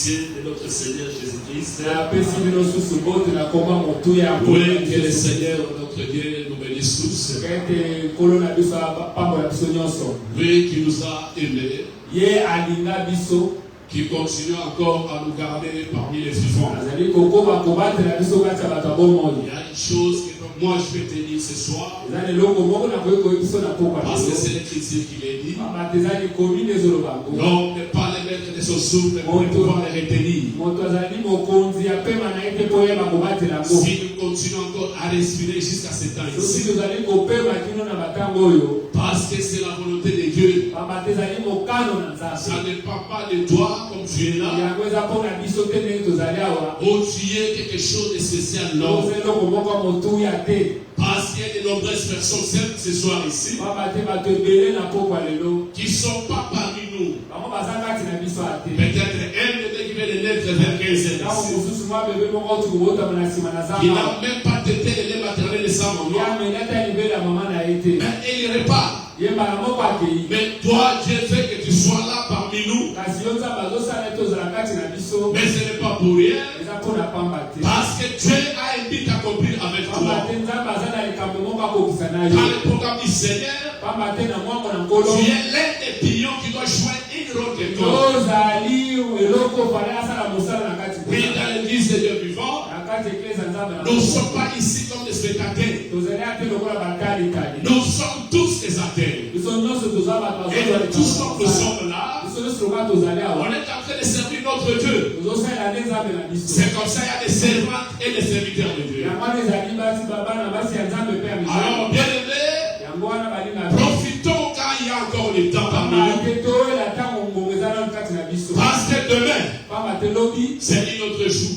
officier de notre Seigneur Jésus-Christ. Oui, que le Seigneur, notre Dieu, nous bénisse tous. Oui, qui nous a aimés, qui continue encore à nous garder parmi les vivants. Il y a une chose que moi je vais te dire ce soir, parce que c'est l'Écriture qui l'a dit. L'homme n'est pas le maître de son souffle pour pouvoir le retenir. Si nous continuons encore à respirer jusqu'à ce temps ici, parce que c'est la volonté de Dieu, ça ne dépend pas de toi comme tu es là, ou tu es quelque chose de spécial là. Parce qu'il y a de nombreuses personnes ce soir ici qui ne sont pas parmi nous. Peut-être un bébé qui vient de naître vers 15 ans qui n'a même pas tété le lait maternel de sa maman. Mais il repart. Mais toi, Dieu fait que tu sois là parmi nous. Mais ce n'est pas pour rien. Parce que Dieu a un but accompli avec toi. Dans le programme du Seigneur, tu es l'un des pions qui doit jouer une rôle de toi. Oui, dans l'église de Dieu vivant, nous ne sommes pas ici comme des spectateurs. Nous sommes tous des athées. Et tous comme nous sommes là, on est en train de servir notre Dieu. C'est comme ça qu'il y a des servantes et des serviteurs de Dieu. Alors, bien aimés, profitons quand il y a encore le temps parmi nous. Parce que demain, c'est un autre jour.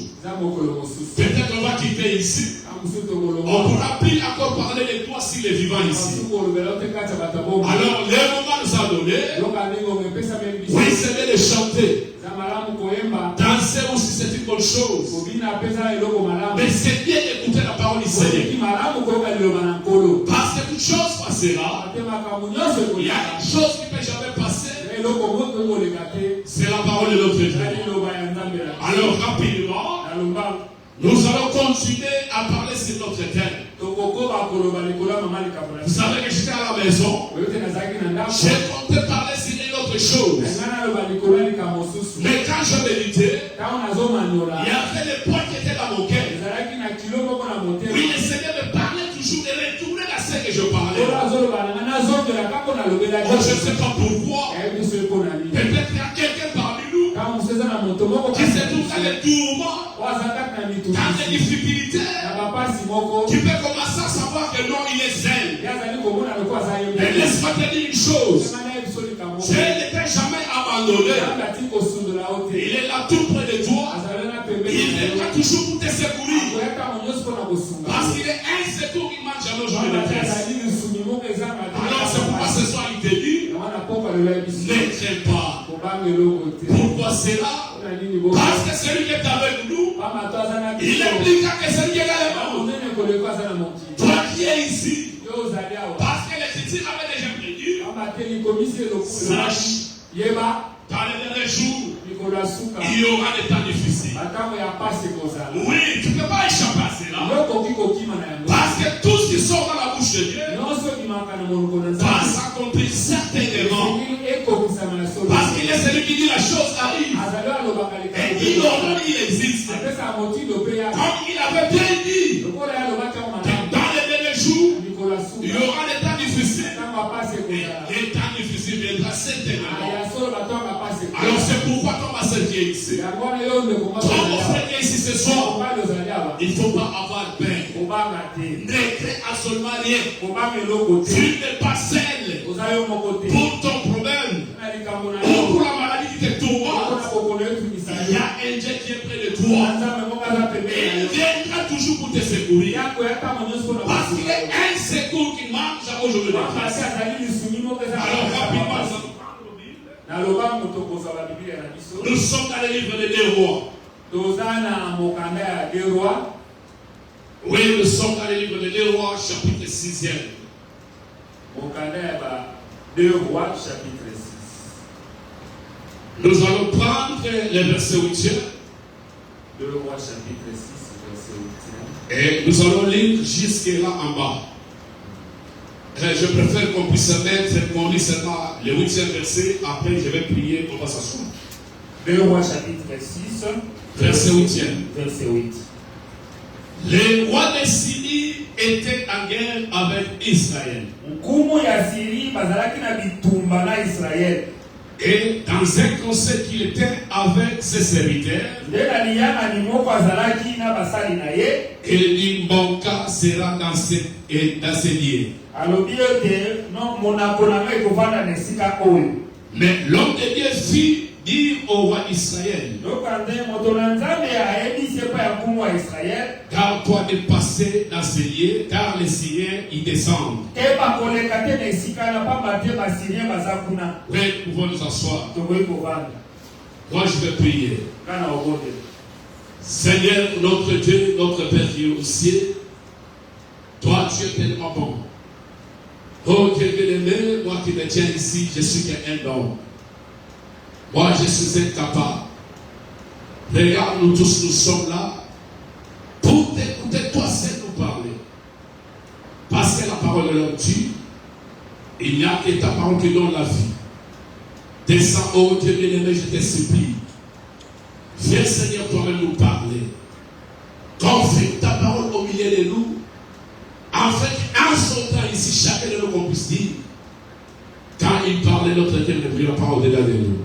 Peut-être on va quitter ici. On ne pourra plus encore parler de toi s'il est vivant ici. Alors, le moment nous a donné, oui, c'est de chanter. Danser aussi, c'est une bonne chose. Mais c'est bien d'écouter la parole du Seigneur. Parce que toute chose passera. Il y a une chose qui ne peut jamais passer. C'est la parole de notre Dieu. Alors, rapidement, nous allons continuer à parler sur notre thème. Vous savez que j'étais à la maison. J'ai compté parler sur une autre chose. Mais quand je méditais, il y avait des points qui étaient dans mon cœur. Oui, le Seigneur me parlait toujours de retourner à ce que je parlais. Oh, je ne sais pas pourquoi. Peut-être qu'il y a quelqu'un parmi nous qui se trouve dans les tourments, dans les difficultés, qui peut commencer à savoir que non, il est zèle. Mais laisse-moi te dire une chose. Dieu ne t'a jamais abandonné. Il est là tout près de toi. Il viendra toujours pour te secourir. Parce qu'il est un secours qui ne manque jamais au jour de détresse. Alors c'est pourquoi ce soir il te dit, ne crains pas. Pourquoi c'est là? Parce que celui qui est avec nous, il implique que celui qui est là. Toi qui es ici, parce que l'Écriture avait déjà prédit, sache, dans les derniers jours, il y aura des temps difficiles. Oui, tu ne peux pas échapper à cela. Parce que tout ce qui sort dans la bouche de Dieu va s'accomplir certainement. Parce qu'il est celui qui dit la chose arrive. Et il ordonne, il existe. Comme il avait bien dit, dans les derniers jours, il y aura des temps difficiles. Et les temps difficiles viendront certainement. Alors c'est pourquoi ton master qui est ici. Ton frère qui est ici ce soir, il ne faut pas avoir peur. Ne crée absolument rien. Tu n'es pas seul pour ton problème ou pour la maladie qui te tourmente. Il y a un Dieu qui est près de toi. Et il viendra toujours pour te secourir. Parce qu'il est un secours qui manque aujourd'hui. Alors rapidement, nous sommes dans le livre des 2 rois. Oui, nous sommes dans le livre des 2 rois, chapitre 6e. 2 rois, chapitre 6. Nous allons prendre le verset 8. 2 Rois chapitre 6, verset 8. Et nous allons lire jusque là en bas. Je préfère qu'on puisse mettre, qu'on lise seulement le 8e verset. Après, je vais prier, on va s'asseoir. 2 Rois chapitre 6, verset 8. Verset 8. Les rois de Syrie étaient en guerre avec Israël. Et dans un conseil qu'il était avec ses serviteurs, et il manqua sera dans ces lieux. Mais l'homme de Dieu fit dire au roi Israël, car toi de passer dans ces lieux, car les Syriens y descendent. Oui, nous pouvons nous asseoir. Moi je vais prier. Seigneur, notre Dieu, notre Père qui est au ciel, toi tu es tellement bon. Oh Dieu bien-aimé, moi qui me tiens ici, je suis qu'un homme. Moi, je suis incapable. Regarde, nous tous, nous sommes là pour t'écouter, toi seul nous parler. Parce que la parole de l'homme tue. Il n'y a que ta parole qui donne la vie. Descends, oh Dieu bien-aimé, je te supplie. Viens, Seigneur, toi-même nous parler. Confirme ta parole au milieu de nous. Afin qu'en son temps ici, chacun de nous qu'on puisse dire. Quand il parlait, notre Dieu ne prit la parole de nous.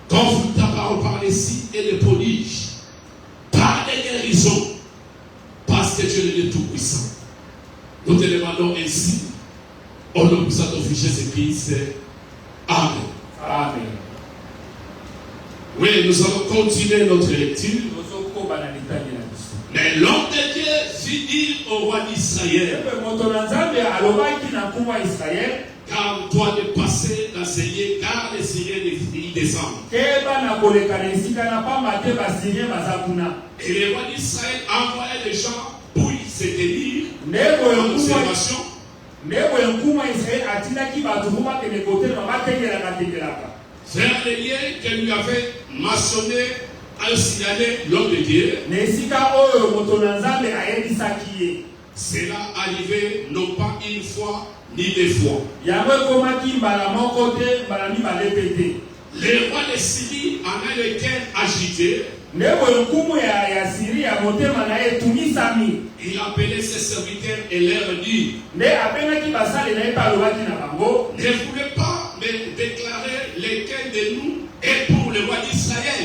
Confirme ta parole par les signes et les prodiges, par les guérisons, parce que tu es le Dieu tout-puissant. Nous te demandons ainsi, au nom de ton Fils Jésus-Christ. Amen. Amen. Oui, nous allons continuer notre lecture. Mais l'homme de Dieu fit dire au roi d'Israël, car toi de passer dans ces lieux, car les Syriens y descendent. Et le roi d'Israël envoyait les gens pour se tenir en observation. Vers les lieux que lui avait maçonné à signaler l'homme de Dieu. Cela arrivait non pas une fois ni deux fois. Les rois de Syrie en avaient le cœur agité. Il appelait ses serviteurs et leur dit, ne voulez pas me déclarer lequel de nous est pour le roi d'Israël.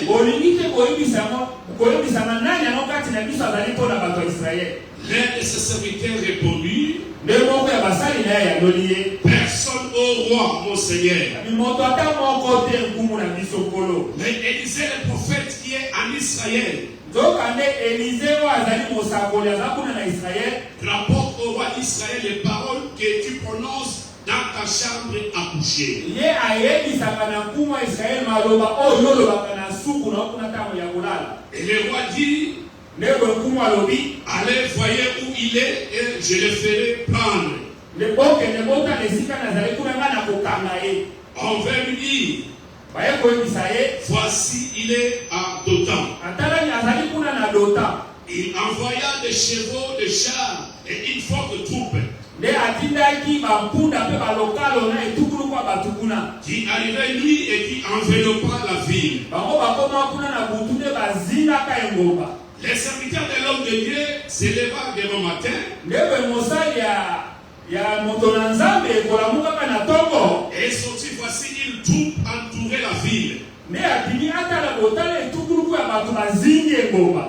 L'un de ses serviteurs répondit, personne au roi, mon Seigneur. Mais Élisée le prophète qui est en Israël rapporte au roi d'Israël les paroles que tu prononces dans ta chambre à coucher. Et le roi dit, allez, voyez où il est et je le ferai prendre. On va lui dire, voici il est à Dothan. Il envoya des chevaux, des chars et une forte troupe qui arrivait lui et qui enveloppa la ville. Les serviteurs de l'homme de Dieu s'éleva demain matin et sortit, voici une troupe entourait la ville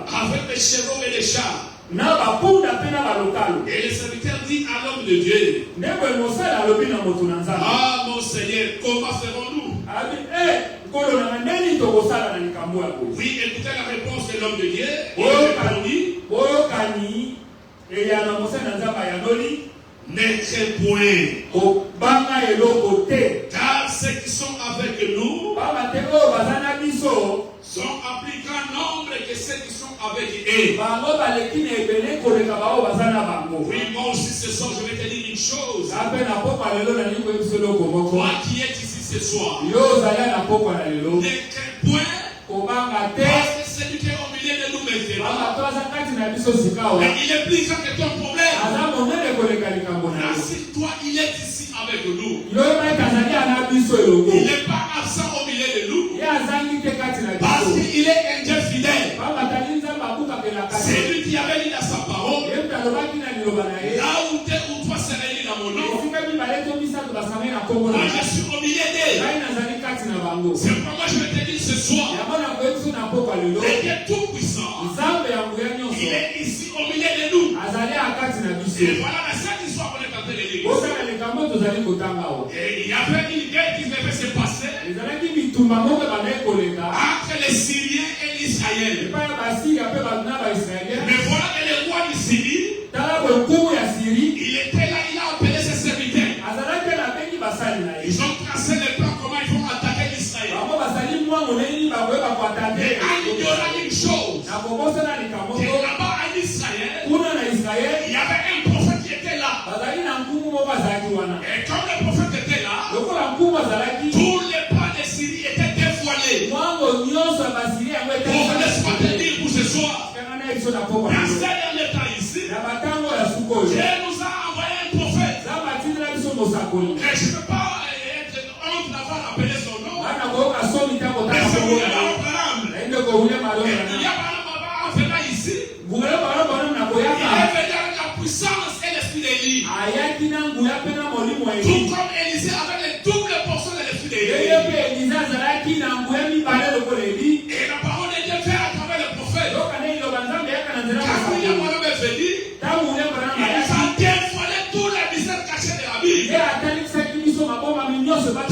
avec des chevaux et des chars. Et les serviteurs disent à l'homme de Dieu, ah mon Seigneur, comment ferons-nous? Oui, écoutez la réponse de l'homme de Dieu. Il répondit, ne crains point, car ceux qui sont avec nous sont en plus grand nombre que ceux qui sont avec eux. Oui, moi aussi ce soir je vais te dire une chose. Toi qui es ici ce soir. Yo zaya na poko na lelo. Ne crains point. Kobanga te. Parce que celui qui est au milieu de nous maintenant. Mais il est plus grand que ton problème. Assieds-toi, il est ici avec nous. Il n'est pas absent au milieu de nous. Parce qu'il est un Dieu fidèle. C'est lui qui avait dit dans sa parole. Là où deux ou trois se réunissent dans mon nom. Moi je suis au milieu d'eux. C'est pourquoi je vais te dire ce soir. Et Dieu tout puissant. Il est ici au milieu de nous. Et voilà la seule histoire qu'on est en train de lire. Et il y avait une guerre qui devait se passer entre les Syriens et l'Israël. Mais voilà que le roi de Syrie, il était là, il a appelé ses serviteurs. Ils ont tracé le plan comment ils vont attaquer l'Israël. Et il y aura une chose. Que là-bas en Israël, il y avait un prophète qui était là. Et comme le prophète était là, tous les plans de Syrie étaient dévoilés. Pour laisse-moi te dire pour ce soir, dans ce dernier temps ici, Dieu nous a envoyé un prophète. Et je ne peux pas être honte d'avoir appelé son nom. Mais c'est William Abraham. Et William Abraham venant ici, il est venu avec la puissance et l'esprit d'Élie. Tout comme Élisée avait le double portion de l'esprit d'Élie. Et la parole de Dieu fait à travers le prophète. Quand William Abraham est venu, il a dévoilé tous les mystères cachés de la Bible.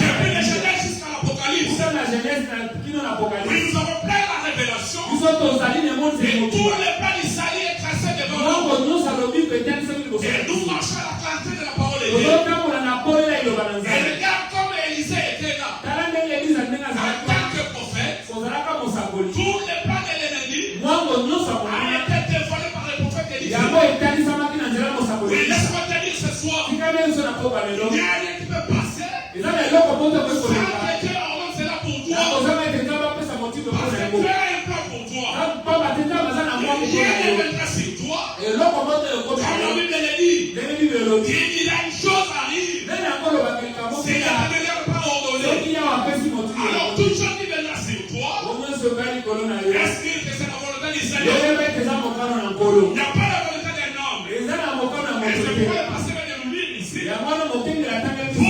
Depuis le Genèse jusqu'à l'Apocalypse. Oui, nous avons plein la révélation. Et tous les plans d'Israël est tracé devant nous. Et nous marchons à la clarté de la parole de Dieu. Et regarde comme Élisée était là. En tant que prophète, tous les plans de l'ennemi ont été dévoilés par le prophète Élisée. Oui, laisse-moi te dire ce soir, il n'y a rien qui peut passer. Sans que Dieu ordonne cela pour toi. Parce que Dieu a un plan pour toi. Rien ne viendra sur toi. Comme la Bible le dit, il a une chose arrive. Si la dernière pas ordonnée, alors toute chose qui viendra sur toi, est-ce que c'est la volonté du Seigneur? Il n'y a pas la volonté d'un homme. Et c'est pourquoi le pasteur vient de nous lire ici.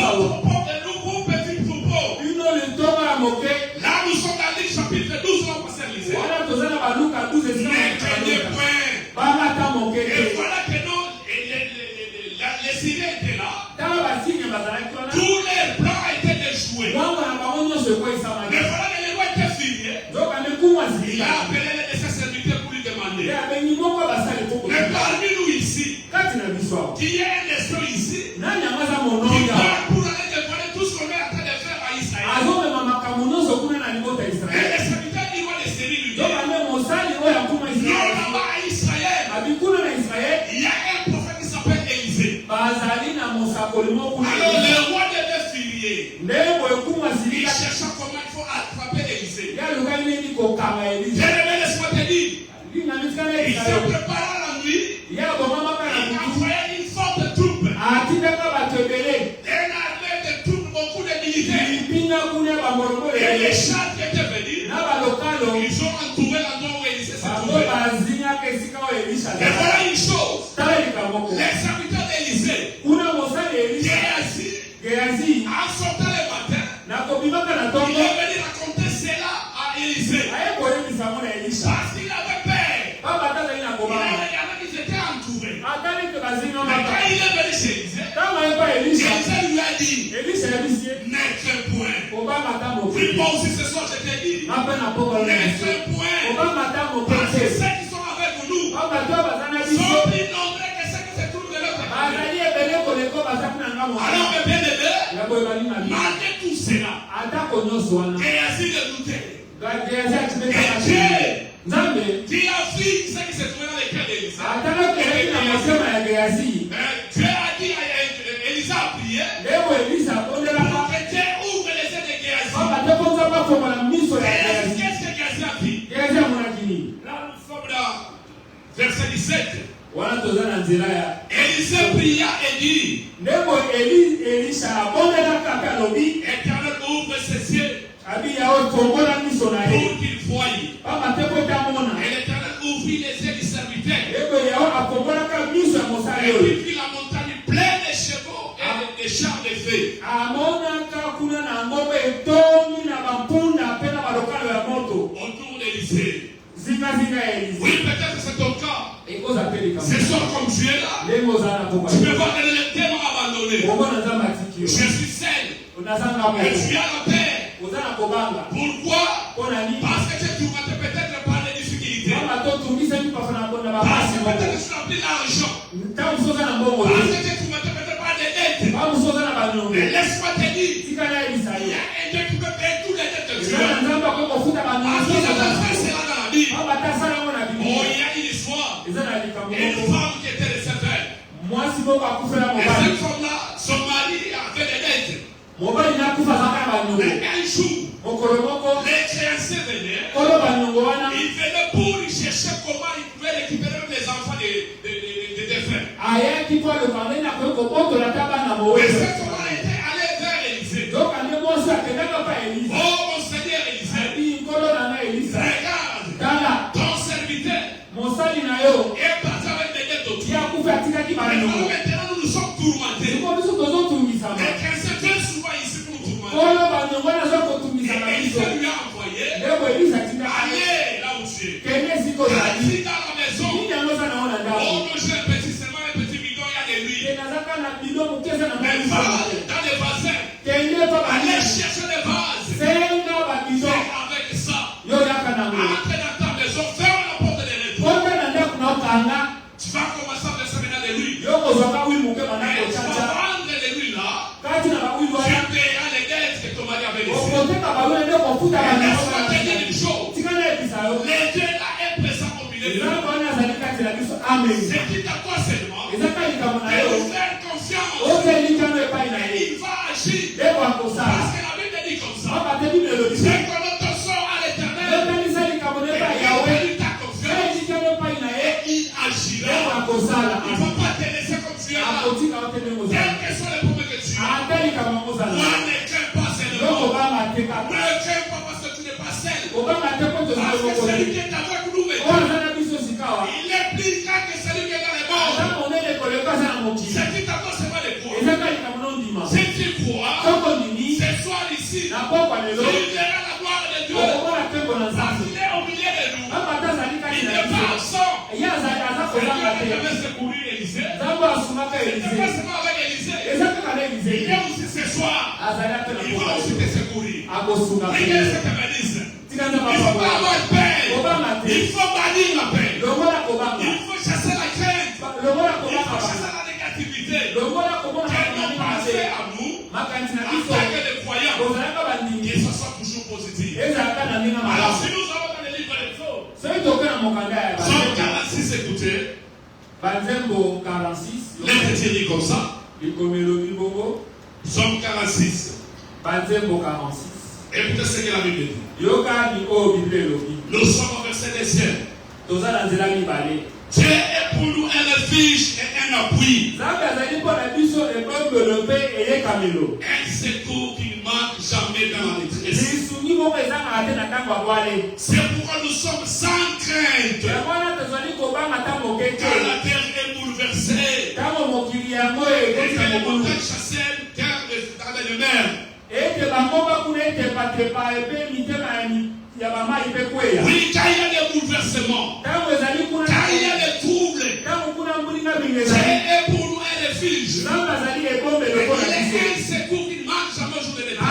Votre pauvre et nous, pour petit troupeau. Là, nous sommes dans Luc chapitre 12, on va passer à l'Isée. Mais craignez point. Et voilà que non, les Syriens étaient là. Tous les plans étaient déjoués. Mais voilà que le roi était furieux. Il a appelé les serviteurs pour lui demander. Mais parmi nous ici, qui est un esprit ici, qui part pour aller dévoiler tout ce qu'on est en train de faire à Israël. Et les serviteurs du roi de Syrie lui disent, non, là-bas à Israël, il y a un prophète qui s'appelle Élisée. Alors le roi devait furieux. Il chercha comment il faut attraper Élisée. Laisse-moi te dire, il se prépara la nuit. Il a envoyé une forte troupe. Un armée de troupes, beaucoup de militaires. Et les chars qui étaient venus, ils ont entouré l'endroit où Élisée s'est trouvé. Et voilà une chose. Les serviteurs d'Élisée, Géasi, en sortant le matin, il est venu raconter cela à Élisée. Parce qu'il avait peur. Il a regardé qu'ils étaient entourés. Mais quand il est venu chez Élisée, Élisée lui a dit, ne crains point. Oui, moi aussi ce soir je t'ai dit, ne crains point. Parce que ceux qui sont avec nous sont plus nombreux que ceux qui se trouvent de l'autre côté. Alors mes bien-aimés, malgré tout cela, Géasi ne doutait. Et Dieu qui a vu ce qui se trouvait dans les cœurs d'Élisée. Dieu a dit à Élisée a prié pour que Dieu ouvre les yeux Là, nous sommes dans verset 17. Élisée pria et dit, Éternel, ouvre ses yeux pour qu'il voie. Et l'Éternel ouvrit les yeux du serviteur. Et il vit la montagne pleine de chevaux et de chars de feu. Autour d'Élisée. Oui, peut-être c'est ton cas. Ce soir, comme tu es là, tu peux voir que les témoins abandonnés. Je suis seul. Et tu as la paix. Pourquoi? Parce que tu es tourmenté peut-être par les difficultés. Parce que peut-être tu n'as plus d'argent. Parce que tu es tourmenté peut-être par les dettes. Mais laisse-moi te dire, il y a un Dieu qui peut payer tous les dettes que tu as. Parce que ça sera dans la Bible. Oh, il y a une histoire. Une femme qui était récepteur. Et cette femme-là, son mari avait des dettes. Mais un jour, les créanciers venaient. Ils venaient pour chercher comment ils pouvaient récupérer les enfants des défunts. Et cette femme était allée vers Élisée. Oh, mon Seigneur Élisée, regarde, ton serviteur est parti avec des dettes autour. Maintenant, nous sommes tourmentés. Les créanciers viennent souvent ici pour nous tourmenter. Et Élisée lui a envoyé, allez là où tu es. Allez dans la maison. Oh, moi j'ai un petit, seulement un petit bidon, il y a de l'huile. Mais va dans les bassins. Allez chercher des vases. Et avec ça, entre dans ta maison, ferme la porte de l'étoile. Tu vas commencer à verser maintenant de l'huile. Et tu vas prendre de l'huile là. Tu paieras les dettes que ton mari avait laissées. Et laisse-moi te dire une chose. Les dieux là est présent au milieu de nous. C'est qui à toi seulement. Et nous faire confiance. Et il va agir. Parce que la Bible dit comme ça. C'est que notre sort à l'Éternel. Et il a perdu ta confiance. Et il agira. Il ne va pas te laisser comme tu es là. Quels que soient les problèmes que tu as. Moi, ne crains pas seulement. Ne crains pas parce que tu n'es pas seul. Parce que celui qui est avec nous maintenant, il est plus grand que celui qui est dans les morts. C'est qui t'attend seulement les croix. Si tu crois, ce soir ici, tu verras la gloire de Dieu. Parce qu'il est au milieu de nous. Il n'est pas absent. Et Dieu devait secourir Élisée. C'est pas seulement avec Élisée. Il est aussi ce soir. Il va aussi te secourir. Regarde ce que me disent. Il ne faut pas avoir peur. Il faut bannir la peur. Il faut chasser la crainte. Il faut chasser la négativité. Qu'elle nous passe à nous, en tant que des croyants, qu'ils soient toujours positifs. Alors, si nous allons dans les livres des psaumes, Psaume 46, écoutez. Les chrétiens disent comme ça. Psaume 46. Écoutez ce que la Bible dit. Nous sommes au verset des cieux. Dieu est pour nous un refuge et un appui. Un secours qui ne manque jamais dans la détresse. C'est pourquoi nous sommes sans crainte. Quand la terre est bouleversée, et que les montagnes chassent dans les mers. Oui, quand il y a des bouleversements, quand il y a des troubles, Dieu est pour nous un refuge. Il est un secours qui ne manque jamais au jour de l'éternité.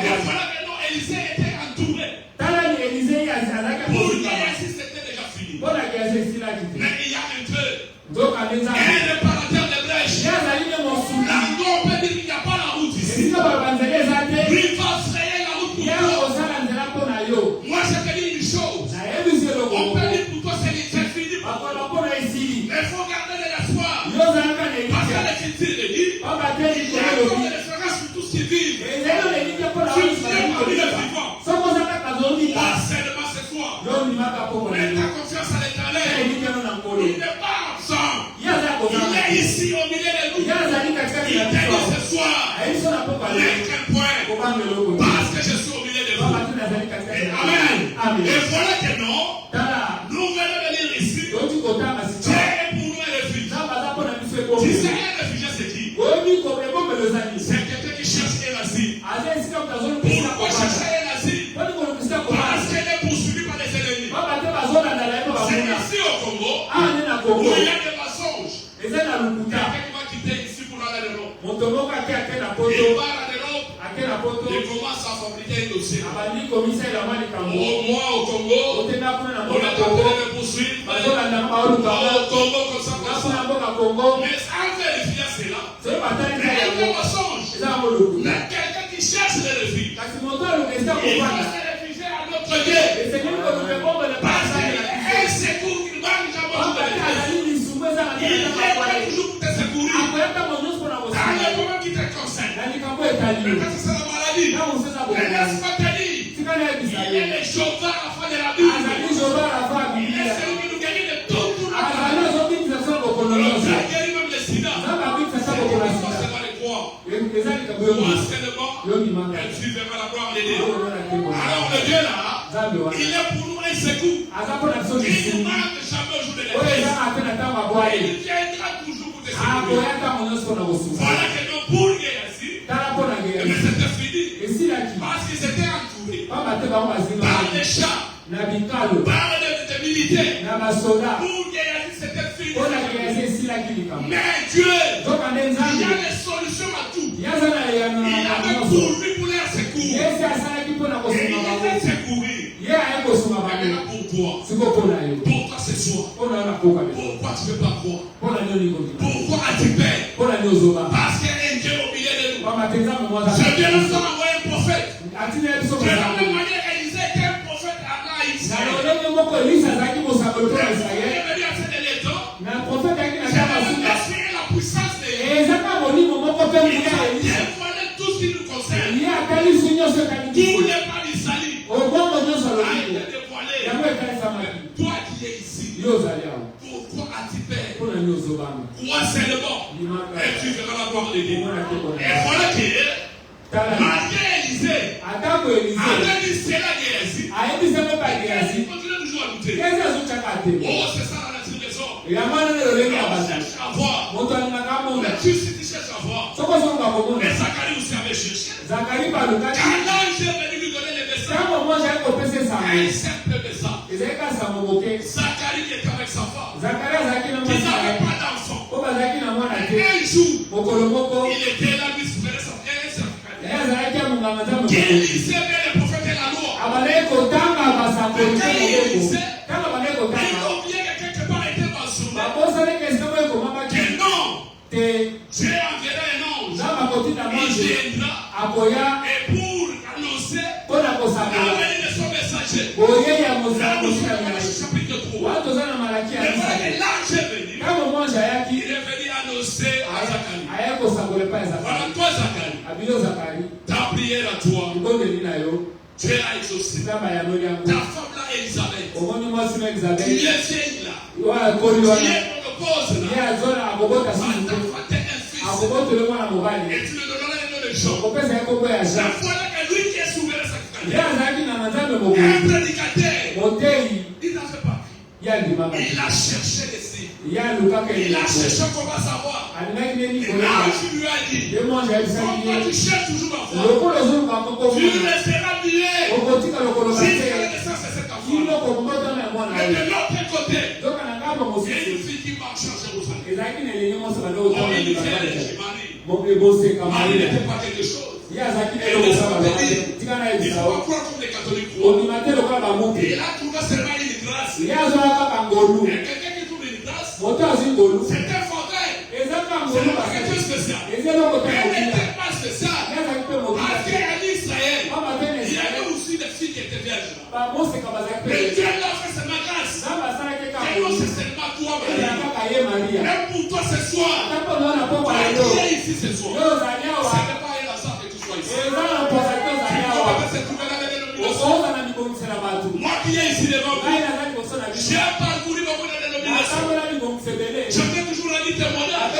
Et voilà que non, Élisée était entouré. Pour lui, c'était déjà fini. Mais il y a un peu. Un réparateur de brèches. Là, on peut dire qu'il n'y a pas la route ici. Lui va frayer la route pour toi. Moi, je te dis une chose. On peut dire pour toi, c'est fini. Mais il faut garder l'espoir. Parce que l'Écriture dit, il y a encore de l'espérance pour tous qui vivent. Tu viens parmi les vivants. Pas seulement ce Mets ta confiance à l'Éternel. Il n'est pas absent. Il est ici au milieu de nous. Il t'a dit ce soir. N'est qu'un point. Parce que je suis au milieu de vous. Amen. Et voilà que non. Nous venons de lire ici. Dieu est pour nous un réfugié. Tu sais, un réfugié, c'est qui? C'est quelqu'un qui cherche un asile. Pourquoi chercher un asile? Parce qu'elle est poursuivie par les ennemis. C'est ici au Congo où il y a des mensonges. Quelqu'un qui va quitter ici pour aller à l'Europe. Il part à l'Europe. Il commence à fabriquer un dossier. Au moins au Congo, on est appelé de poursuivre. Au Congo, comme ça. Mais en vérifiant cela, c'est un mensonge. Mais quelqu'un qui cherche les refuges, il va se réfugier à notre Dieu. Parce qu'il y a un secours qui manque jamais. Il est toujours pour te secourir. Dans les moments qui te concernent. Peut-être c'est la maladie. Mais n'est-ce pas te dire? Il est le chauffeur à la fin de la Bible. Il est celui qui nous guérit de tout pour notre vie. Il a guéri même le sida. C'est pas les croix. Anciennement, elle suivra la gloire de Dieu. Alors le Dieu là, il est pour nous un secours. Il ne manque jamais au jour de l'épreuve. Il viendra toujours pour te secourir. Voilà que nos pour ici, mais c'était fini. Parce qu'ils étaient entourés par des chats, par des militaires. Pour Géasi, c'était fini. Mais Dieu, il y a des solutions à tout. Il avait pourvu pour leur secours. Et il va secourir. Maintenant pour toi. Pour toi ce soir. Pourquoi tu ne peux pas croire? Pourquoi as-tu peur? Parce qu'il y a un Dieu au milieu de nous. Je viens de envoyer un prophète. De la même manière qu'Élisée était un prophète à Israël. Il est venu à cette élection. Il a exprimé la puissance de Dieu. Il a dévoilé tout ce qui nous concerne. Tout n'est pas du salut. Il a dévoilé. Toi qui es ici. Pourquoi as-tu peur? Crois seulement. Et tu verras la gloire de Dieu. Et voilà que malgré Élisée, avait dit c'est la Géasi. Il continue toujours à douter. Oh, c'est ça la nature des hommes. On cherche à voir. Mais tu cherches à voir. Mais Zacharie aussi avait cherché. Quand l'ange est venu lui donner les messages, un simple message. Zacharie qui était avec sa femme, qui n'avait pas d'enfant. Un jour, il était là, lui souffrait sa femme. Élisée met le prophète et la loi. Mais quand Élisée, il oubliait que quelque part était mentionné. Que non, Dieu enverra un ange. Il viendra. Et pour annoncer la venue de son messager. Chapitre 3. Mais voilà que l'ange est venu. Il est venu annoncer à Zacharie. Voilà toi Zacharie. Ta prière à toi. Dieu a exaucé. Ta femme là, Elisabeth. Tu es vieille là. Tu es monopause là. Ta femme un fils. Et tu le donneras le nom de Jean. La voilà que lui qui est souverain sacrificateur. Un prédicateur. Il n'a fait pas. Il a cherché les signes. Il a cherché comment savoir. Et là, tu lui as dit, pourquoi tu cherches toujours ma foi? Tu resteras muet. Si la naissance est cette enfant. Et de l'autre côté, il y a une fille qui marche à Jérusalem. On lui dit, Marie n'était pas quelque chose. Et le Saint-Esprit, il faut croire comme les catholiques croient. Et il a trouvé seulement une grâce. Et quelqu'un qui trouve une grâce, c'est un fauteuil. C'est pas quelque chose de spécial. Elle n'était pas spéciale. Parce qu'en Israël, il y avait aussi des filles qui étaient vierges. Mais Dieu l'a fait seulement grâce. Et non, c'est seulement toi, Marie. Même pour toi ce soir, tu es ici ce soir. Ce n'est pas un hasard que tu sois ici. Tu peux se trouver là dans le milieu. Moi qui est ici devant vous, J'ai parcouru beaucoup de dénominations. Je fais toujours un témoignage.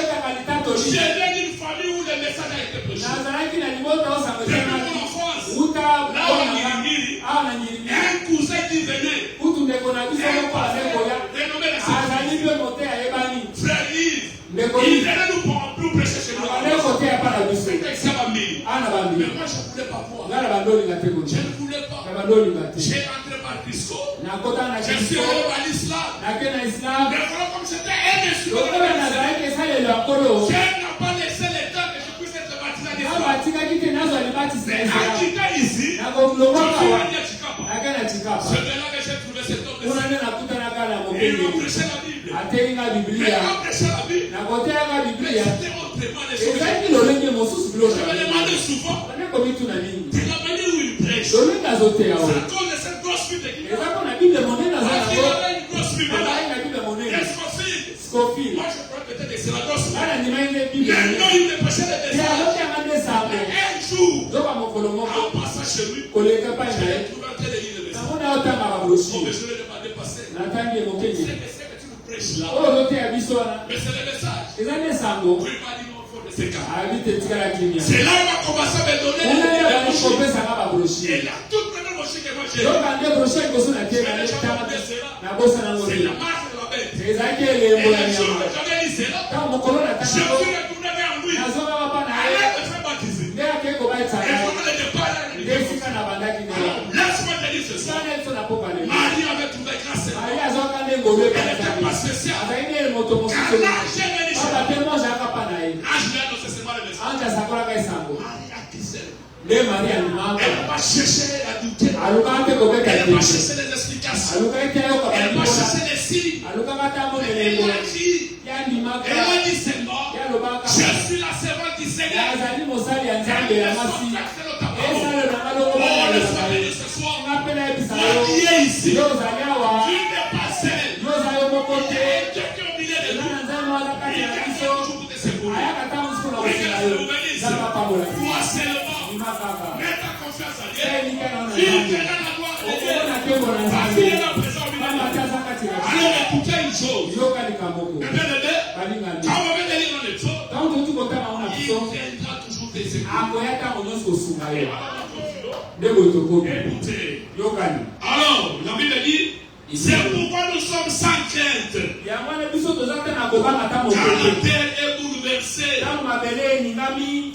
J'ai né d'une famille où le message a été prêché. Depuis mon enfance, là où un cousin qui venait, renommé la frère Yves, il venait nous prêcher chez moi. Mais moi, je ne voulais pas voir. Je ne voulais pas. J'ai rentré par Crisco. Je suis allé à l'islam. Mais voilà comme c'était un instrument. Je n'ai pas laissé le temps que je puisse être baptisé à l'islam. Mais en quittant ici, je suis allé à Chikapa. C'est de là que j'ai trouvé cet homme. Il m'a prêché la Bible. Mais il m'a prêché la Bible. Mais c'était autrement les choses. Je me demandais souvent de la manière où il prêche. C'est à cause de cette grosse Bible qu'il a. Parce qu'il avait une grosse Bible là. Qu'est-ce qu'on fait? Moi je crois peut-être que c'est la grosse Bible. Maintenant il me prêchait les messages. Mais un jour, en passant chez lui, j'ai trouvé en train de lire le message. Bon, mais je lui ai demandé passer. C'est que tu nous prêches là. Mais c'est le message. Puis il m'a dit non, il faut laisser calmer. C'est là où il a commencé à me donner les brochures. Et la toute première brochure que moi j'ai eue, c'est la marche de la bête. Et le jour où j'avais dit cela, je me suis retourné vers lui. Allez me faire baptiser. Et comment le départ là, laisse-moi te dire ce soir. Marie avait trouvé grâce. Elle n'était pas spéciale. Car l'ange est venu chez elle. L'ange lui a annoncé seulement le message. Marie a discerné. Elle n'a pas cherché à douter. Elle n'a pas cherché les explications. Elle n'a pas cherché les signes. Elle a dit seulement, je suis la servante du Seigneur. Elle est son frère, c'est notre parole. Oh, laisse-moi te dire ce soir, toi qui es ici, tu n'es pas seul. Il y a Dieu qui est au milieu de nous. Il vient toujours pour te secourir. Il vient te bénir. Toi seulement, mets ta confiance en Dieu. Il verra la gloire de Dieu. Parce qu'il est là présent au milieu de nous. Alors écoutez une chose. Bien aimé, quand on veut lire dans les psaumes, il viendra toujours te secourir. Écoutez. Alors, la Bible dit, c'est pourquoi nous sommes sans crainte. Car la terre est bouleversée.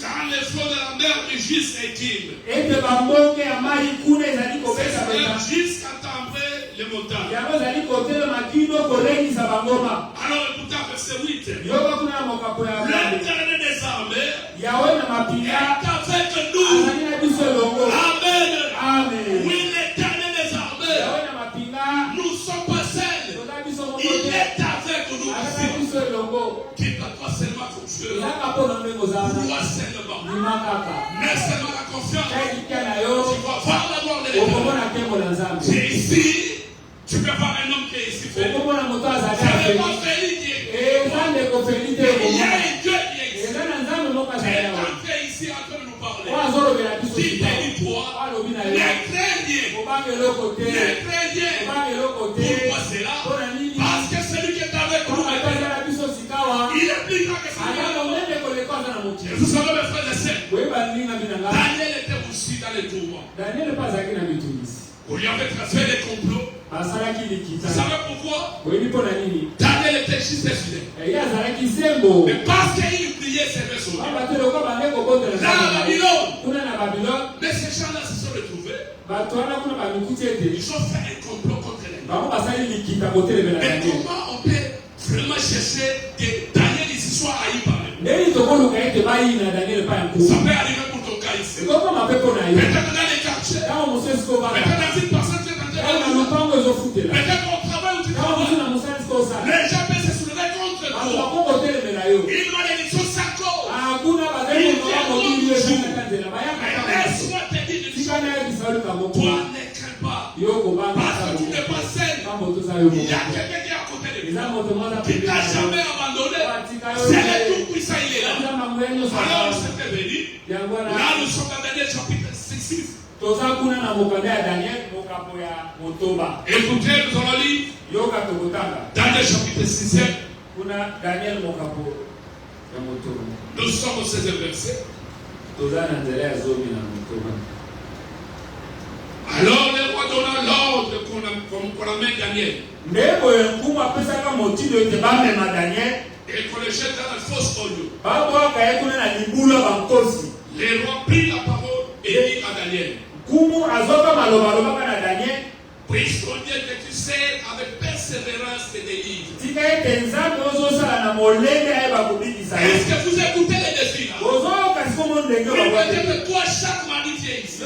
Car les flots de la mer rugissent et quillent. C'est jusqu'à tembrer les montagnes. Alors, écoutez, verset 8. L'Éternel des armées est avec nous. Amen. Oui, l'Éternel des armées. Nous ne sommes pas seuls. Il est avec nous. Qui ne doit pas seulement fonctionner. Crois seulement. Mets seulement la confiance. Tu vas voir la gloire de l'Éternel. C'est ici. Tu peux voir un homme qui est ici. C'est pas Félix qui est. Il y a un Dieu qui existe. Elle est entrée ici en train de nous parler. Si tu es toi, ne crains rien. Ne crains rien. Pourquoi c'est là? Parce que celui qui est avec nous, il est plus grand que celui. Et vous savez, mes frères et sœurs, Daniel était aussi dans les tourments. On lui avait tracé les complots. Vous savez pourquoi? Daniel était juste fidèle. Mais parce qu'il priait, c'est vrai sur lui. Là, à Babylone, mais ces gens-là se sont retrouvés. Ils ont fait un complot contre les gens. Mais comment on peut vraiment chercher que Daniel ici soit haï par eux? Ça peut arriver pour ton cas ici. Peut-être dans les quartiers. Peut-être dans une personne qui est en train de peut-être au travail où tu travailles. Les gens peuvent se soulever contre toi. Une malédiction s'accorde. Laisse-moi te dire une chose. Toi ne crains pas. Parce que tu n'es pas seul. Il y a quelqu'un qui est à côté de toi. Qui t'a jamais abandonné. C'est le Tout-Puissant, il est là. Alors, c'est béni. Là, nous sommes dans Daniel chapitre 6. Écoutez, nous allons lire Daniel chapitre 6. Nous sommes au 16e verset. Alors le roi donna l'ordre qu'on amène Daniel. Et qu'on le jette dans la fosse au lieu. Le roi prit la parole et dit à Daniel: prie ton Dieu que tu sers avec persévérance et délivre. Est-ce que vous écoutez les défis là? Mettez toi chaque mardi tu es ici.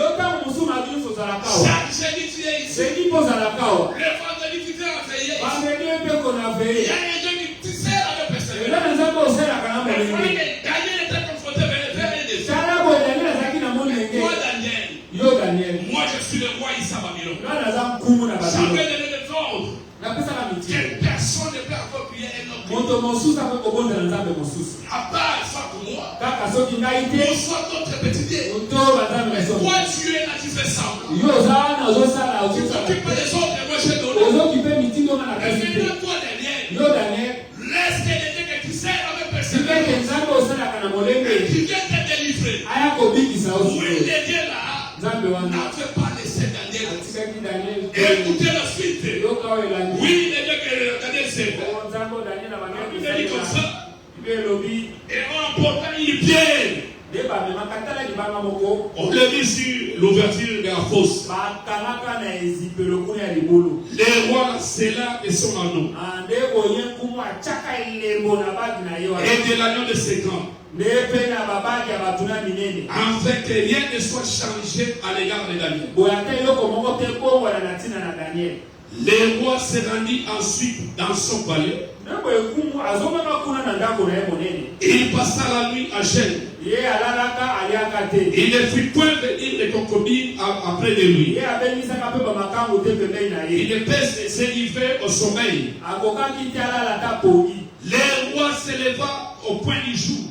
Chaque jeudi tu es ici. Le vendredi tu t'es réveillé. Il y a un Dieu qui tu sers avec persévérance. Daniel était confronté vers un défi. Daniel, moi je suis le roi Issa Babylone. J'avais donné le ordre que personne ne peut encore prier un autre. À part ça pour moi, bonsoir d'autres petits dieux. Toi tu es là, tu fais ça. Tu t'occupes des autres, moi je donne. Et maintenant toi Daniel, laisse que les dieux que tu sers avec persévérance et qui viennent te délivrer. Où est les dieux là? N'avait pas laissé Daniel. Écoutez la suite. Oui, les dieux que Daniel sait. Il dit comme ça. Et en emportant une pierre, on l'a mis sur l'ouverture de la fosse. Les rois la scella et son anneau. Et de l'agneau de ses grands. Afin que rien ne soit changé à l'égard de Daniel. Le roi se rendit ensuite dans son palais. Il passa la nuit à Gênes. Il ne fit point venir les concubines après de lui. Il ne peut se livrer au sommeil. Le roi se leva au point du jour.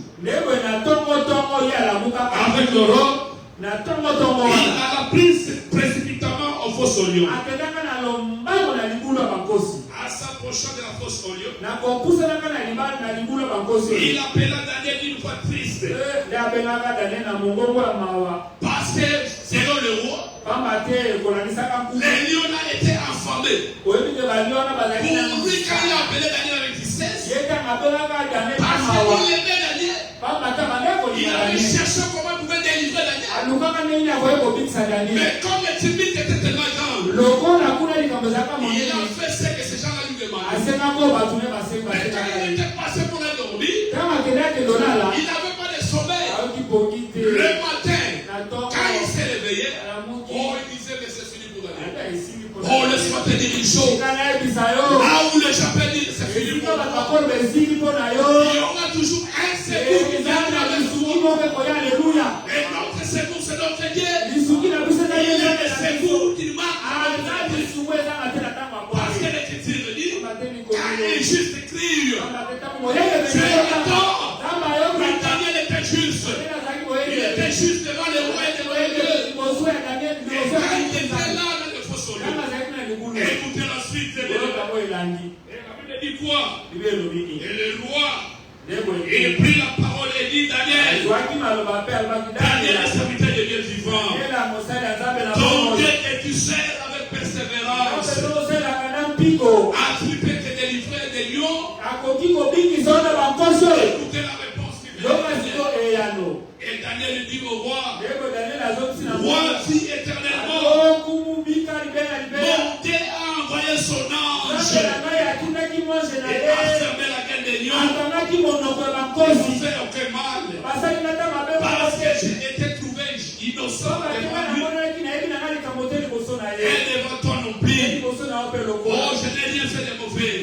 Avec l'aurore, il alla précipitamment au fosse au lion. À s'approchant de la fosse au lion, il appela Daniel d'une voix triste. Parce que, selon le roi, les lions là étaient affamés. Pour lui, quand il a appelé Daniel avec tristesse, parce qu'il aimait Daniel, il avait cherché comment il pouvait délivrer Daniel. Mais comme le timide était tellement grand, il a fait ce que ces gens-là lui demandaient. Mais quand il était passé pour la dormir, il n'avait pas de sommeil. Le matin, quand il s'est réveillé, il disait que c'est fini pour Daniel. Laisse-moi te dire une chose. Là où les gens peuvent dire que c'est fini pour Daniel, il y aura toujours un secours qui viendra avec nous. Et notre secours, c'est notre Dieu. Il est le secours qui marque. Parce que l'Écriture dit, quand les justes crient, Dieu attend. Mais Daniel était juste. Il était juste devant le roi et devant Dieu. Et quand il était là dans le fosse au lion, écoutez la suite. Et la Bible dit quoi? Et le roi, il prit la parole et dit: Daniel, Daniel est serviteur de Dieu vivant. Ton Dieu que tu sers avec persévérance, a pu te délivrer des lions. Écoutez la réponse qu'il fait. Et Daniel dit au roi: Roi, dis éternellement, mon Dieu a envoyé son ange et a fermé la gueule des lions. Ils n'ont fait aucun mal. Parce que j'ai été trouvé innocent devant lui. Et devant toi non plus. Oh, je n'ai rien fait de mauvais.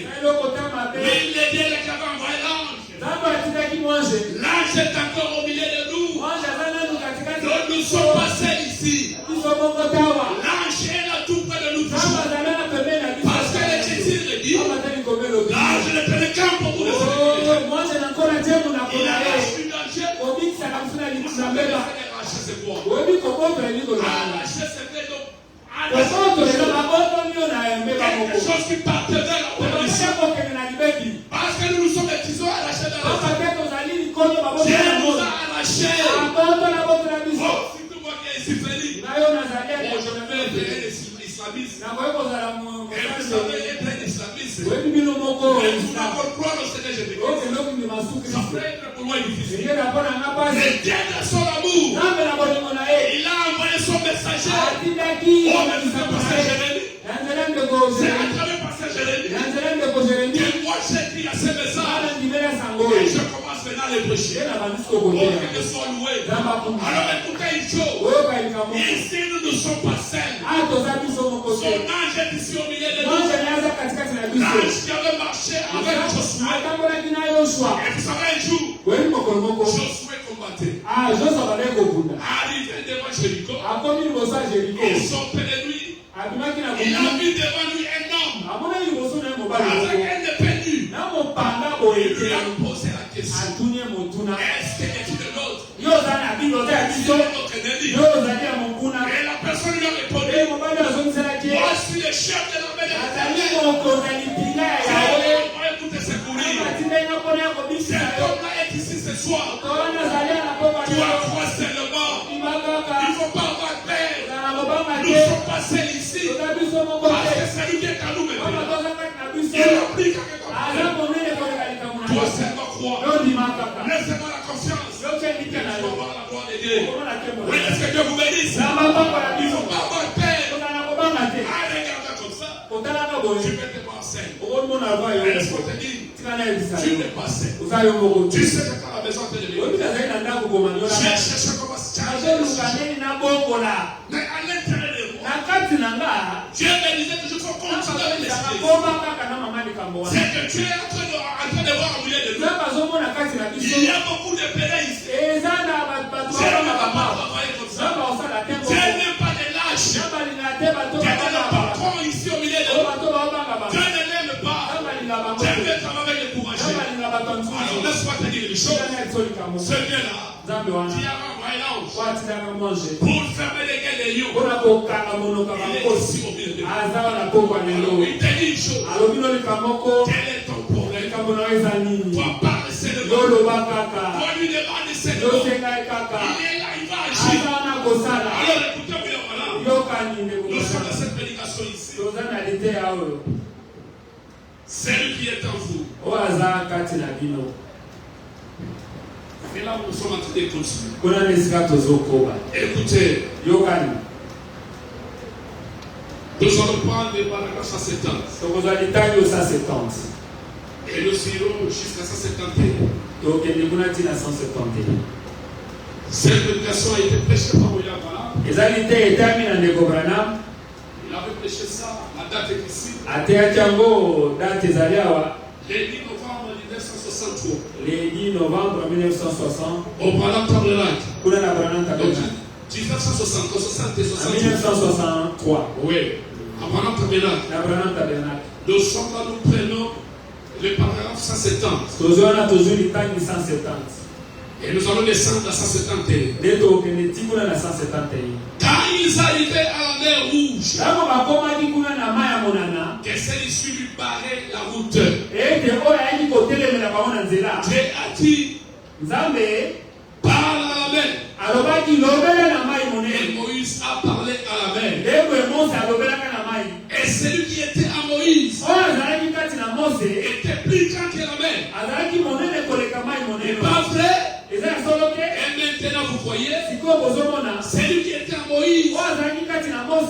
Mais il est Dieu qui avait envoyé l'ange. L'ange est encore au milieu de nous. Donc nous sommes passés ici. L'ange est là tout près de nous. Parce que l'Écriture dit, l'ange ne tenait qu'un pour vous. Il a lâché une danger. Il a lâché ses bois. Arracher ses bois. choses qui partent vers la perdition. Parce que nous sommes des tisons arrachés dans la vie. Dieu nous a arrachés. Oh, si tu vois qu'il y a ici Félix, je vais être islamiste. Et vous savez, être un islamiste, et vous n'avez croire au Seigneur Jésus-Christ, ça peut être pour moi difficile. Mais Dieu dans son amour, il a envoyé son messager. Oh, mais c'est pasteur Jérémie. C'est à travers pasteur Jérémie que moi j'écris à ce message. Et je commence maintenant à les prêcher. Oh, que Dieu soit loué. Alors écoutez une chose. Ici nous ne sommes pas seuls. Son ange est ici au milieu de nous. L'ange qui avait marché avec Josué. Et vous savez un jour, Josué combattait. Arrivé devant Jéricho, ils sont près de lui. Il a vu devant lui un homme avec un épée nue. Il lui a posé la question. Est-ce que tu es le nôtre? Il est notre ennemi. Et la personne lui a répondu, moi je suis le chef de l'armée de l'Éternel. Écoutez secourir. Cet homme-là est ici ce soir. Tu as croire seulement. Il ne faut pas avoir peur. Nous sommes passés ici. Parce que c'est lui qui est à nous maintenant. Il applique à toi seulement croire. Laissez-moi la confiance. Il faut avoir la gloire de Dieu. Oui, est-ce que Dieu vous bénisse? Il ne faut pas avoir peur. Allez, regarde comme ça. Tu peux te voir seul. Laisse-moi te dire. Tu n'es pas seul. Tu sais que dans la maison de Dieu. J'ai cherché comment se cacher. Mais à l'intérieur de moi, Dieu me disait que je faut continuer avec l'esprit. C'est que tu es en train de voir au milieu de nous. Il y a beaucoup de pédés ici. Dieu ne va pas travailler comme ça. Dieu n'aime pas de lâches. Dieu n'est pas con ici au milieu de nous. Dieu ne l'aime pas. Dieu veut travailler avec les courageux. Alors laisse-moi te dire une chose. Ce Dieu-là, qui a envoyé l'ange pour fermer les gueules des lions, il est ici au milieu de nous. Alors il te dit une chose. Quel est ton problème? Toi parle seulement. Toi lui demande seulement. Il est là, il va agir. Alors écoutez-moi voilà. Nous sommes dans cette prédication ici. Celui qui est en vous. Et là où nous sommes en train de continuer. Écoutez. Nous allons prendre les paragraphes 170. Et nous irons jusqu'à 171. Cette prédication a été prêchée par William Branham. Il avait prêché ça, la date est ici. Le 10 novembre 1963. Le 10 novembre 1960. Au Branham Tabernacle. Donc, 1960 et 63. 1963. Oui. À Branham Tabernacle. Nous sommes là, nous prenons le paragraphe 170. Et nous allons descendre à 171. Quand ils arrivaient à la mer Rouge, que celui-ci lui barrait la route. Dieu a dit, parle à la mer. Et Moïse a parlé à la mer. Et celui qui était à Moïse était plus grand que la mer. Et pas vrai? Et maintenant vous voyez, celui qui était à Moïse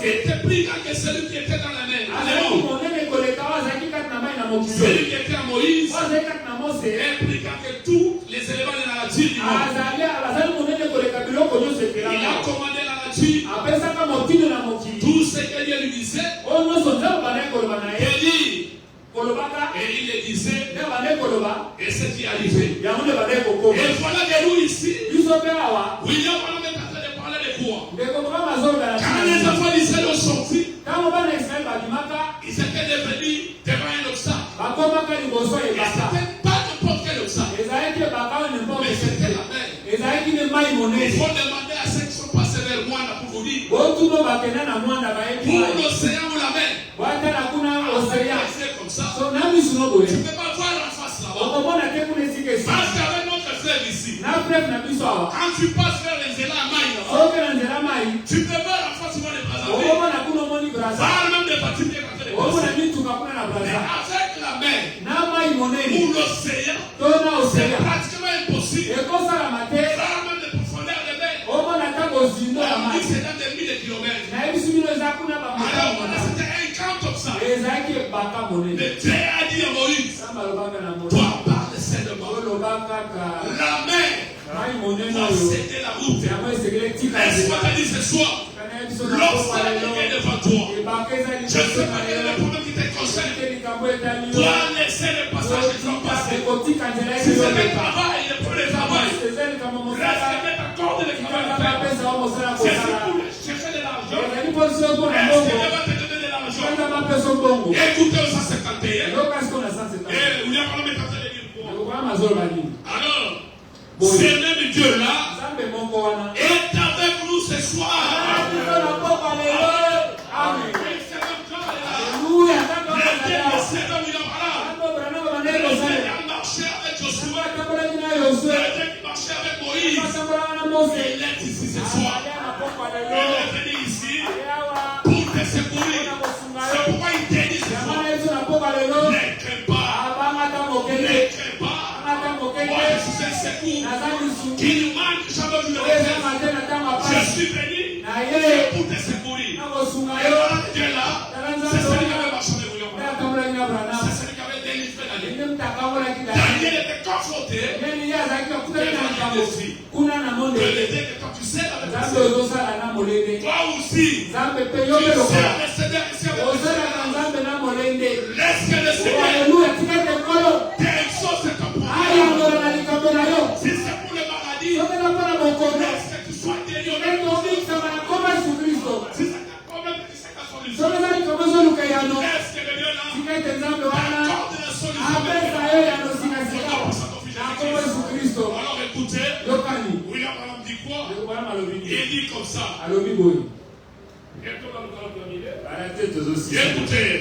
était plus grand que celui qui était dans la mer. Celui qui était à Moïse est plus grand que tous les éléments de la nature du monde. Il a commandé la nature. Tout ce que Dieu lui disait, il dit. Et il le disait, et c'est qui est arrivé. Et voilà que nous ici, William Branham est en train de parler de quoi? Quand les enfants d'Israël ont sorti, ils étaient devenus devant un obstacle. Et c'était pas n'importe quel obstacle. Mais c'était la mer. Il faut demander à ceux qui sont passés vers moi pour vous dire. Pour l'océan ou la mer. comme ça, tu ne peux pas voir la face là-bas. Parce qu'avec notre frère ici, quand tu passes vers les Zélamai là-bas, tu peux voir la face sur les Brazzaville. Parle même des bâtiments qui ont été déplacés. Mais avec la mer ou l'océan, c'est pratiquement impossible. Parle même des profondeurs de mer. On dit que c'est dans des milliers de kilomètres. Alors, c'était un camp comme ça. Mais Dieu a dit à Moïse, toi parle seulement. La mer va céder la route. Laisse-moi te dire ce soir, lorsqu'elle est devant toi, je sais pas quel est le problème qui te concerne. Toi, laissez le passage qui sont passés. Si c'est le travail, le premier travail, reste avec ta corde de travail. Si c'est pour chercher de l'argent, est-ce qu'elle va te donner de l'argent? Écoutez au 151. Et William Palom est en train de dire quoi? Alors, ce même Dieu-là est avec nous ce soir. Amen. Le Seigneur marchait avec Josué. Le Seigneur marchait avec Moïse. Il est ici ce soir. Il est venu ici pour te secourir. C'est pourquoi il t'a dit ce soir. Ne crains pas. Ne crains pas. Moi je suis un secours qui ne manque jamais de réserve. Je suis venu pour te secourir. Et voilà que Dieu est là. C'est celui qui avait marché avec William. C'est celui qui avait délivré Daniel. Daniel était confronté. Que le Dieu que quand tu sais avec toi aussi, tu sais le Seigneur ici avec laisse que le Seigneur t'exauce ta prière. Si c'est pour le maladie, laisse que tu sois guéri. Si c'est un problème, tu sais ta solution. Laisse que le Dieu là t'accorde la solution. Alors écoutez, William Branham dit quoi? Il dit comme ça. Écoutez,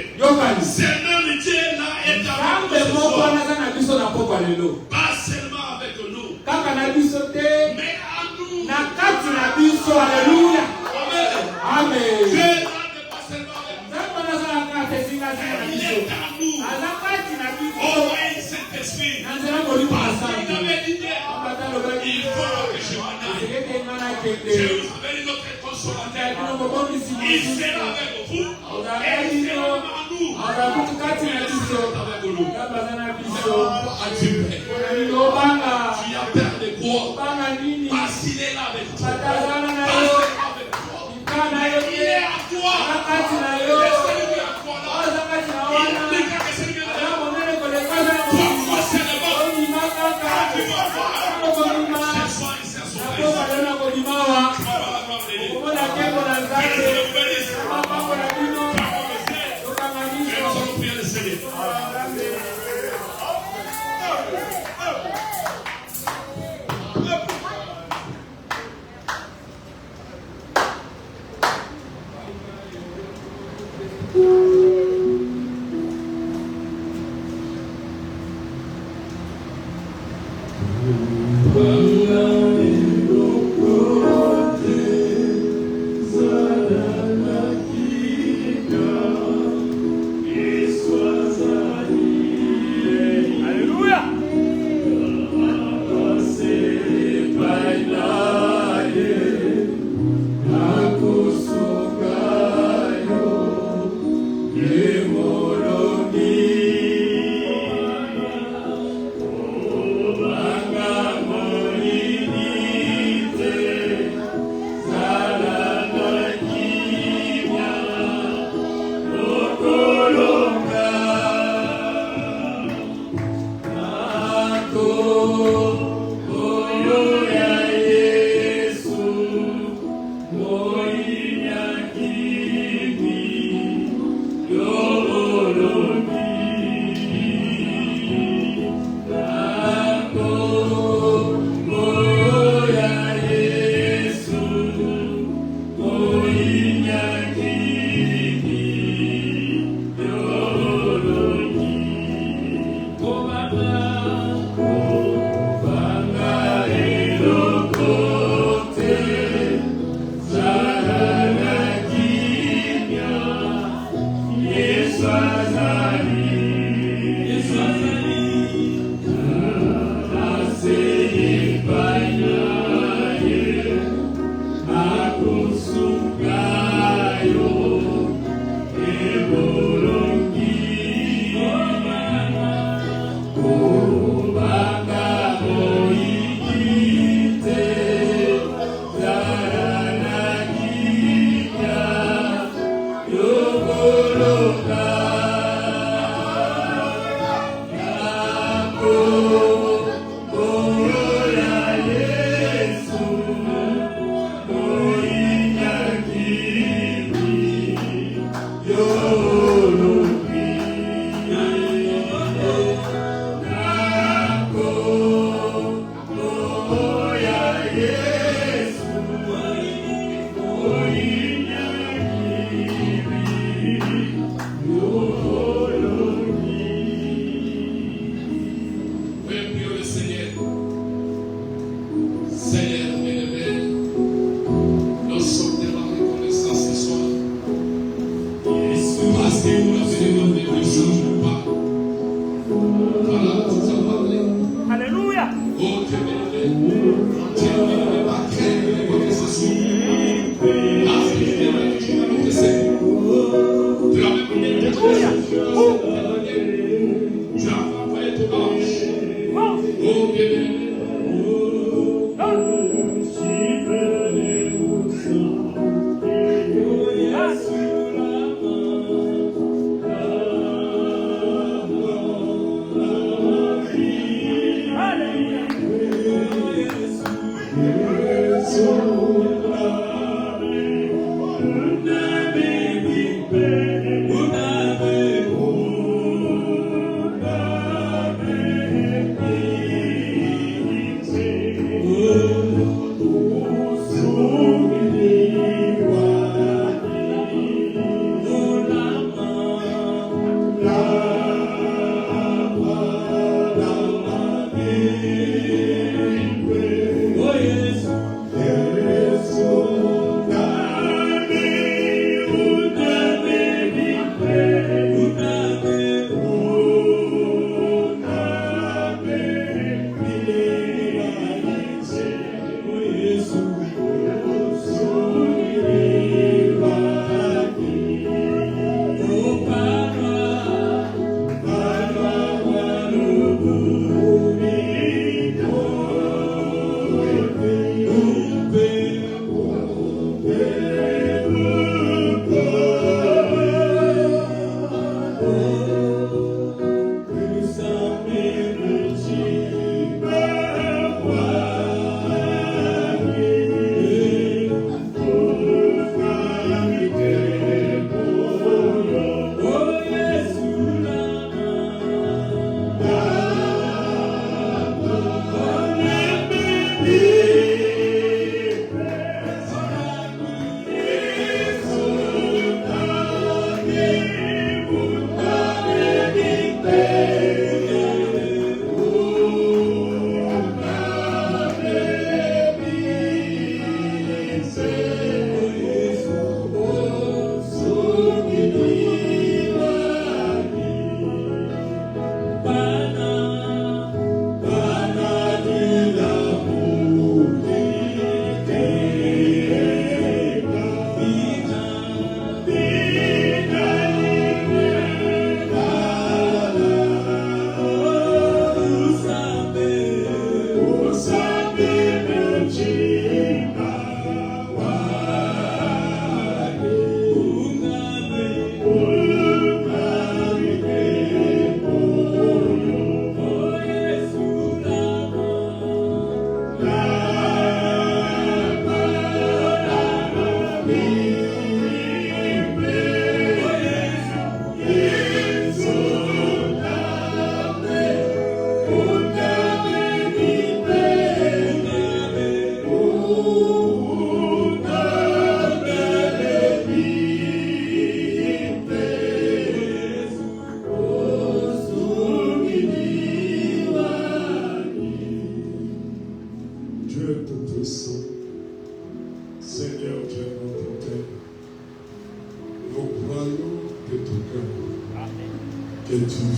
ce même Dieu là est avec nous ce soir. Pas seulement avec nous, mais à nous. Amen. Dieu là n'est pas seulement avec nous. Il est à nous. Oh oui, Saint-Esprit. Parce qu'il avait dit il faut que je m'en aille. Je vous avais notre consolateur. Il sera avec vous. Et il sera en nous. Tu as peur de quoi? Parce qu'il est là avec toi. Il est à toi. Laisse-le à toi là. Il appliquera que c'est lui qui est là. Toi, c'est le bon. Quand tu vas voir, ce soir, il s'est sauvé.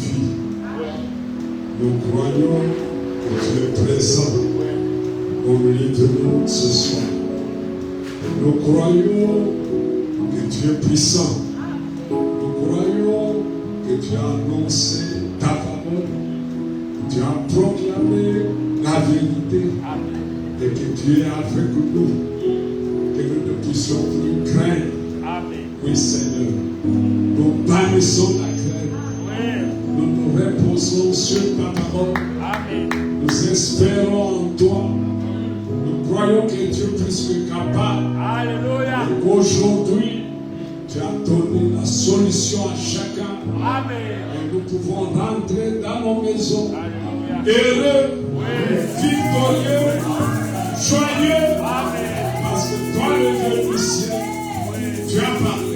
vie. Nous croyons que tu es présent au milieu de nous ce soir. Nous croyons que tu es puissant. Nous croyons que tu as annoncé ta parole. Tu as proclamé la vérité. Et que tu es avec nous. Que nous ne puissions plus craindre. Oui, Seigneur. Nous bannissons la crainte. Nous nous reposons sur ta parole. Nous espérons en toi. Nous croyons que Dieu est plus que capable. Et qu'aujourd'hui, tu as donné la solution à chacun. Et nous pouvons rentrer dans nos maisons. Heureux, victorieux, joyeux. Parce que toi, le Dieu du ciel, tu as parlé.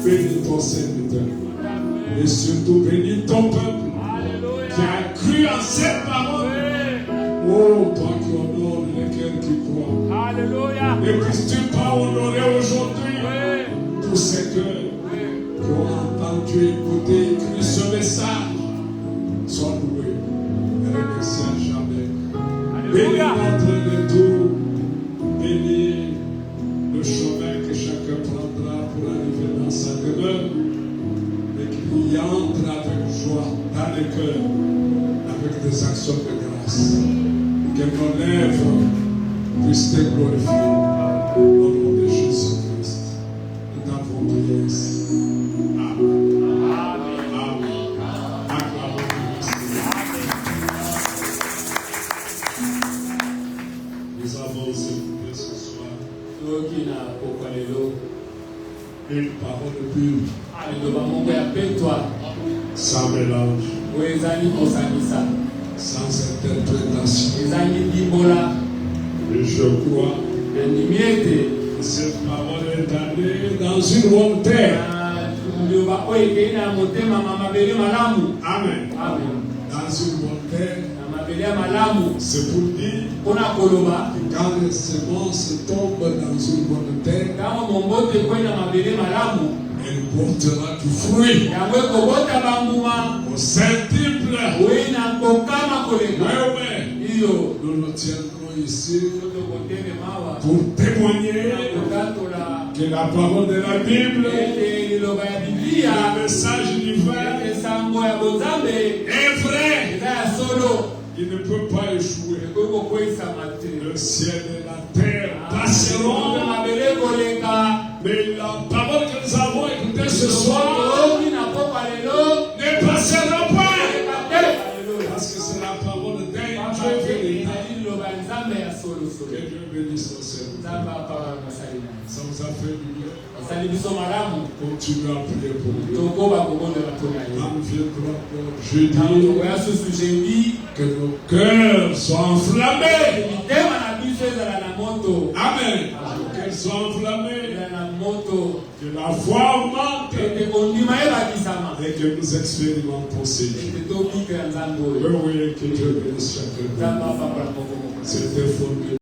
Bénis ton serviteur. Et surtout, bénis ton peuple qui a cru en cette parole. Oh, toi qui honores les cœurs qui croient. Et puisses-tu pas honorer aujourd'hui tous ces cœurs qui ont entendu, écouté, écrit ce message. Sois loué et remercié à jamais. Bénis notre retour. Bénis le chemin que chacun prendra pour arriver dans sa demeure. Et qu'il y entre avec joie dans le cœur, avec des actions de grâce. Que nos lèvres puissent te glorifier au nom de Jésus-Christ. Nous t'avons prié ici. Amen. Amen. Acclamons Christ. Nous avons écouté ce soir une parole pure, sans mélange, sans interprétation. Et je crois que cette parole est allée dans une bonne terre. Amen. Dans une bonne terre. C'est pour dire que quand les semences tombent dans une bonne terre, elle portera du fruit. Au centuple. Nous nous tiendrons ici pour témoigner que la parole de la Bible, le message divin est vrai. Il ne peut pas échouer. Le ciel et la terre passeront. Mais la parole que nous avons écoutée ce soir ne passera pas. Parce que c'est la parole d'un Dieu véritable. Que Dieu bénisse nos serviteurs. Ça vous a fait du bien. Continuez à prier pour nous. Jeudi, que nos cœurs soient enflammés. Amen. Qu'elles soient enflammées. Que la foi augmente. Et que nous expérimentons ces jours. Oui, que Dieu bénisse chacun. C'était formidable.